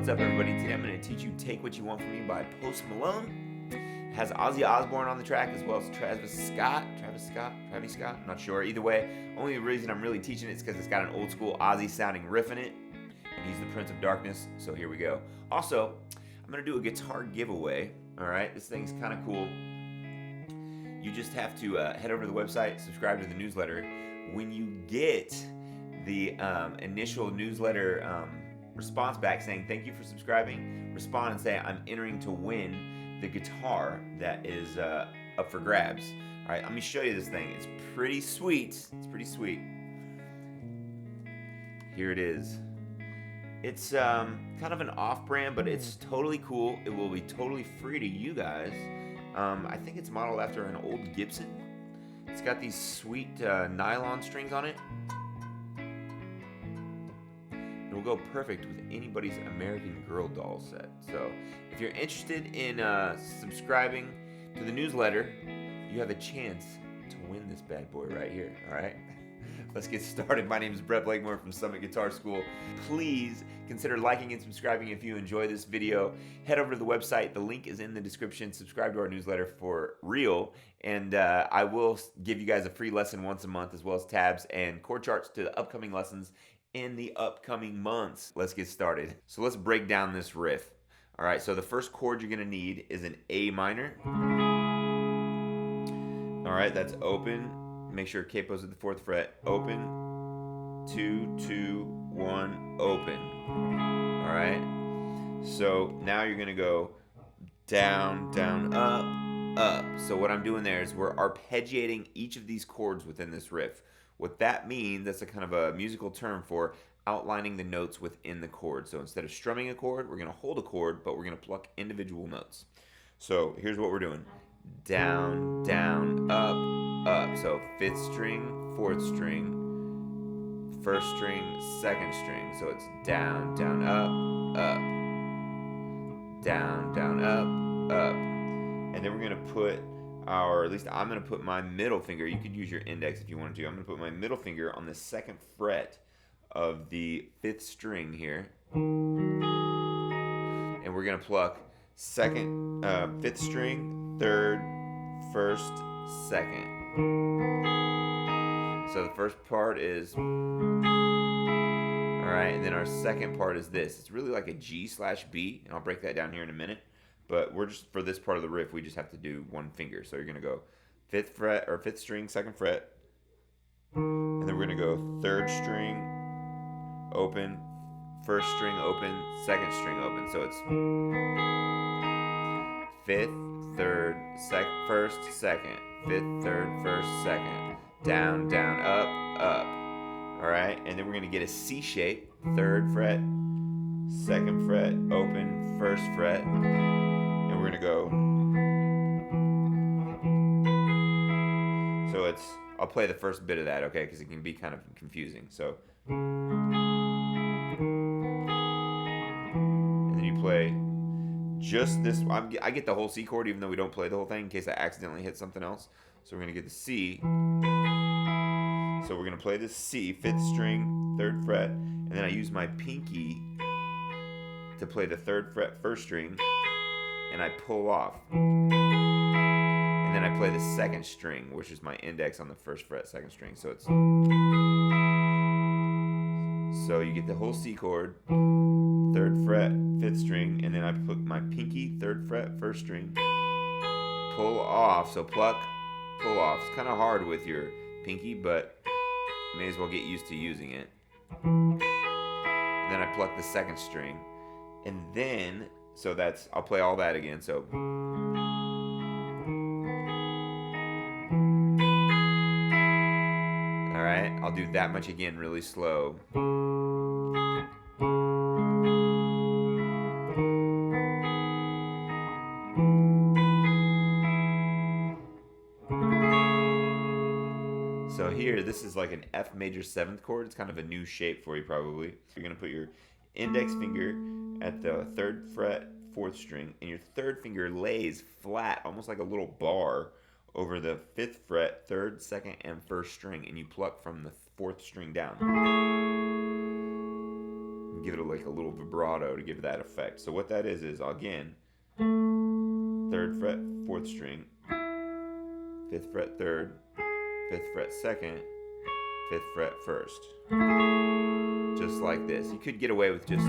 What's up, everybody? Today I'm going to teach you Take What You Want From Me by Post Malone. It has Ozzy Osbourne on the track as well as Travis Scott, I'm not sure. Either way, only reason I'm really teaching it is because it's got an old school Ozzy sounding riff in it. And he's the Prince of Darkness, so here we go. Also, I'm going to do a guitar giveaway. Alright, this thing's kind of cool. You just have to head over to the website, subscribe to the newsletter. When you get the initial newsletter response back saying thank you for subscribing, respond and say I'm entering to win the guitar that is up for grabs. All right, let me show you this thing. It's pretty sweet. Here it is. It's kind of an off-brand, but it's totally cool. It will be totally free to you guys. I think it's modeled after an old Gibson. It's got these sweet nylon strings on it. It will go perfect with anybody's American Girl doll set. So if you're interested in subscribing to the newsletter, you have a chance to win this bad boy right here. All right, let's get started. My name is Brett Blakemore from Summit Guitar School. Please consider liking and subscribing if you enjoy this video. Head over to the website. The link is in the description. Subscribe to our newsletter for real. And I will give you guys a free lesson once a month, as well as tabs and chord charts to the upcoming lessons in the upcoming months. Let's get started. So let's break down this riff. All right, so the first chord you're gonna need is an A minor. All right, that's open. Make sure capo's at the 4th fret. Open, 2, 2, 1, open. All right, so now you're gonna go down, down, up, up. So what I'm doing there is we're arpeggiating each of these chords within this riff. What that means, that's a kind of a musical term for outlining the notes within the chord. So instead of strumming a chord, we're going to hold a chord, but we're going to pluck individual notes. So here's what we're doing. Down, down, up, up. So 5th string, 4th string, 1st string, 2nd string. So it's down, down, up, up. Down, down, up, up. And then we're going to put or at least I'm going to put my middle finger, you could use your index if you wanted to, I'm going to put my middle finger on the 2nd fret of the 5th string here. And we're going to pluck 2nd, 5th string, 3rd, 1st, 2nd. So the first part is, alright, and then our second part is this. It's really like a G/B, and I'll break that down here in a minute. But we're just, for this part of the riff, we just have to do one finger. So you're going to go 5th fret, or 5th string, 2nd fret. And then we're going to go 3rd string, open, 1st string, open, 2nd string, open. So it's 5th, 3rd, 1st, 2nd, 5th, 3rd, 1st, 2nd. Down, down, up, up. All right? And then we're going to get a C shape, 3rd fret, 2nd fret, open, 1st fret. And we're gonna go. So it's, I'll play the first bit of that, okay, because it can be kind of confusing. So, and then you play just this. I get the whole C chord, even though we don't play the whole thing, in case I accidentally hit something else. So we're gonna get the C. So we're gonna play this C, 5th string, 3rd fret, and then I use my pinky to play the 3rd fret, 1st string. And I pull off, and then I play the 2nd string, which is my index on the 1st fret, 2nd string. So it's, so you get the whole C chord, 3rd fret, 5th string, and then I put my pinky, 3rd fret, 1st string, pull off. So pluck, pull off. It's kind of hard with your pinky, but you may as well get used to using it. And then I pluck the 2nd string, and then. So that's, I'll play all that again, so. All right, I'll do that much again really slow. So here, this is like an F major 7th chord. It's kind of a new shape for you probably. You're gonna put your index finger at the 3rd fret, 4th string, and your 3rd finger lays flat, almost like a little bar, over the 5th fret, 3rd, 2nd, and 1st string, and you pluck from the 4th string down. give it like a little vibrato to give that effect. So what that is again, 3rd fret, 4th string, 5th fret, 3rd, 5th fret, 2nd, 5th fret, 1st. Just like this. You could get away with just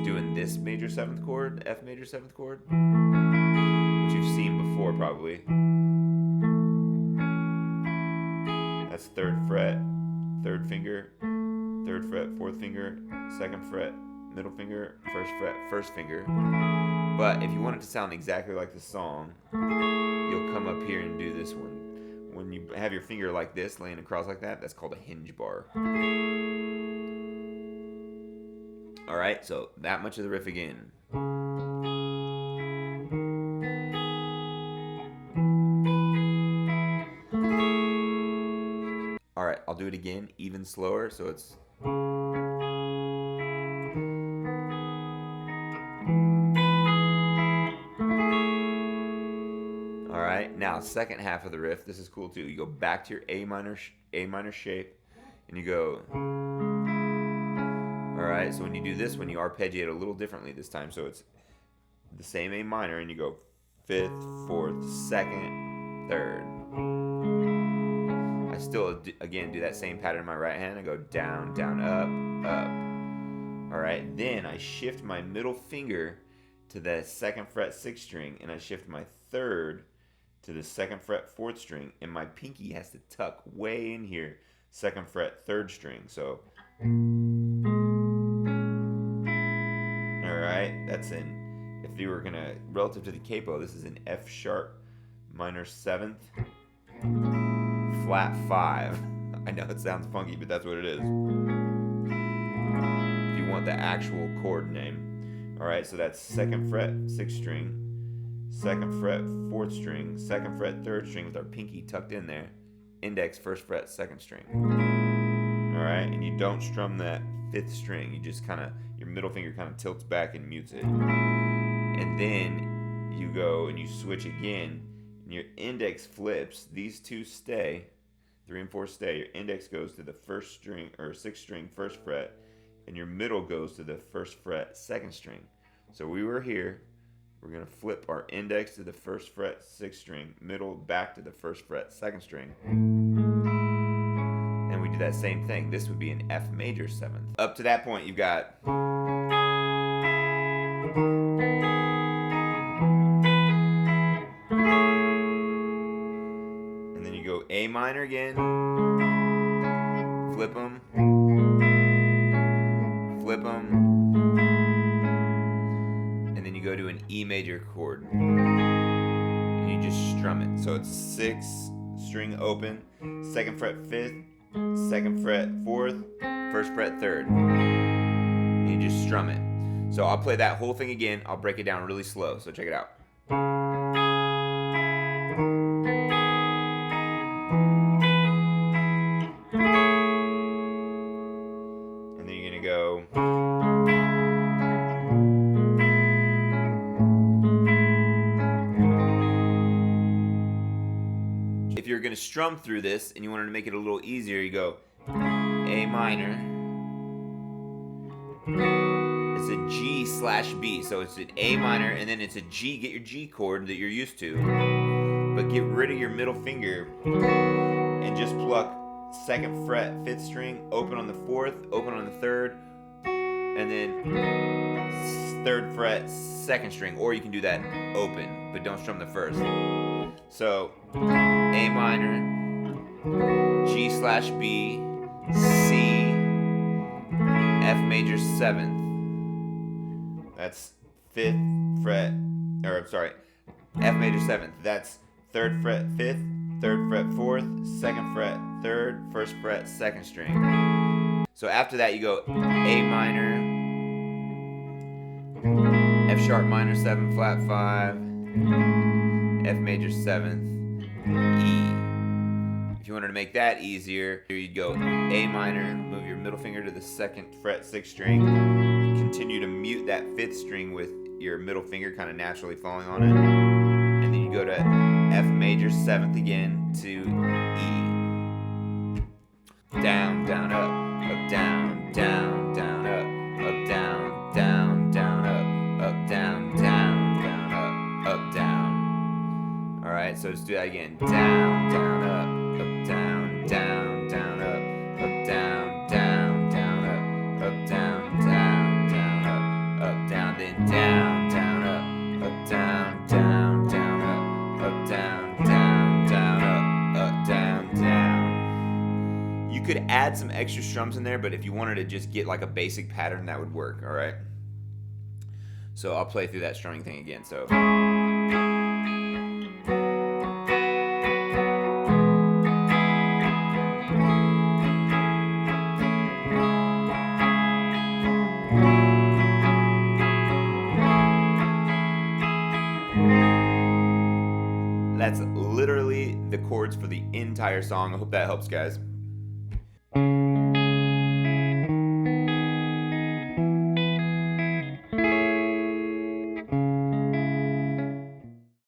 doing this major 7th chord, F major 7th chord, which you've seen before probably. That's 3rd fret, 3rd finger, 3rd fret, 4th finger, 2nd fret, middle finger, 1st fret, 1st finger. But if you want it to sound exactly like the song, you'll come up here and do this one. When you have your finger like this, laying across like that, that's called a hinge bar. Alright, so that much of the riff again. Alright, I'll do it again, even slower, so it's... Alright, now second half of the riff, this is cool too. You go back to your A minor shape, and you go... Alright, so when you do this one, you arpeggiate a little differently this time. So it's the same A minor, and you go 5th, 4th, 2nd, 3rd. I still, again, do that same pattern in my right hand. I go down, down, up, up. Alright, then I shift my middle finger to the 2nd fret 6th string, and I shift my 3rd to the 2nd fret 4th string, and my pinky has to tuck way in here, 2nd fret 3rd string. So... Alright, that's in, if you were gonna, relative to the capo, this is an F sharp minor 7th, flat 5. I know it sounds funky, but that's what it is. If you want the actual chord name. Alright, so that's 2nd fret 6th string, 2nd fret 4th string, 2nd fret 3rd string with our pinky tucked in there, index 1st fret 2nd string. Alright, and you don't strum that 5th string, you just kind of, your middle finger kind of tilts back and mutes it. And then you go and you switch again, and your index flips, these two stay, 3 and 4 stay, your index goes to the 1st string, or 6th string 1st fret, and your middle goes to the 1st fret 2nd string. So we were here, we're going to flip our index to the 1st fret 6th string, middle back to the 1st fret 2nd string. And we do that same thing. This would be an F major 7th. Up to that point, you've got... And then you go A minor again, flip them, flip them, and then you go to an E major chord. And you just strum it. So it's 6 string open, 2nd fret 5th, 2nd fret 4th, 1st fret 3rd. And you just strum it. So I'll play that whole thing again. I'll break it down really slow. So check it out. And then you're going to go... If you're going to strum through this and you wanted to make it a little easier, you go A minor. It's a G/B, so it's an A minor and then it's a G. Get your G chord that you're used to, but get rid of your middle finger and just pluck 2nd fret 5th string, open on the 4th, open on the 3rd, and then 3rd fret 2nd string, or you can do that open, but don't strum the 1st. So A minor, G/B, C, F major 7th. That's 5th fret, or I'm sorry, F major 7th. That's 3rd fret 5th, 3rd fret 4th, 2nd fret 3rd, 1st fret 2nd string. So after that you go A minor, F sharp minor 7 flat 5, F major 7th, E. If you wanted to make that easier, you'd go A minor, move your middle finger to the 2nd fret 6th string, continue to mute that 5th string with your middle finger kind of naturally falling on it, and then you go to F major 7th again to E. Down, down, up, down, down, down, up, right, so let's do that again. Down, down, up, down, down, down, up, down, down, down, up, down, down, down, up, down, then down, down, up, down, down, down, up, down, down, down, up, down, down. You could add some extra strums in there, but if you wanted to just get like a basic pattern, that would work, all right? So I'll play through that strumming thing again, so. That's literally the chords for the entire song. I hope that helps, guys.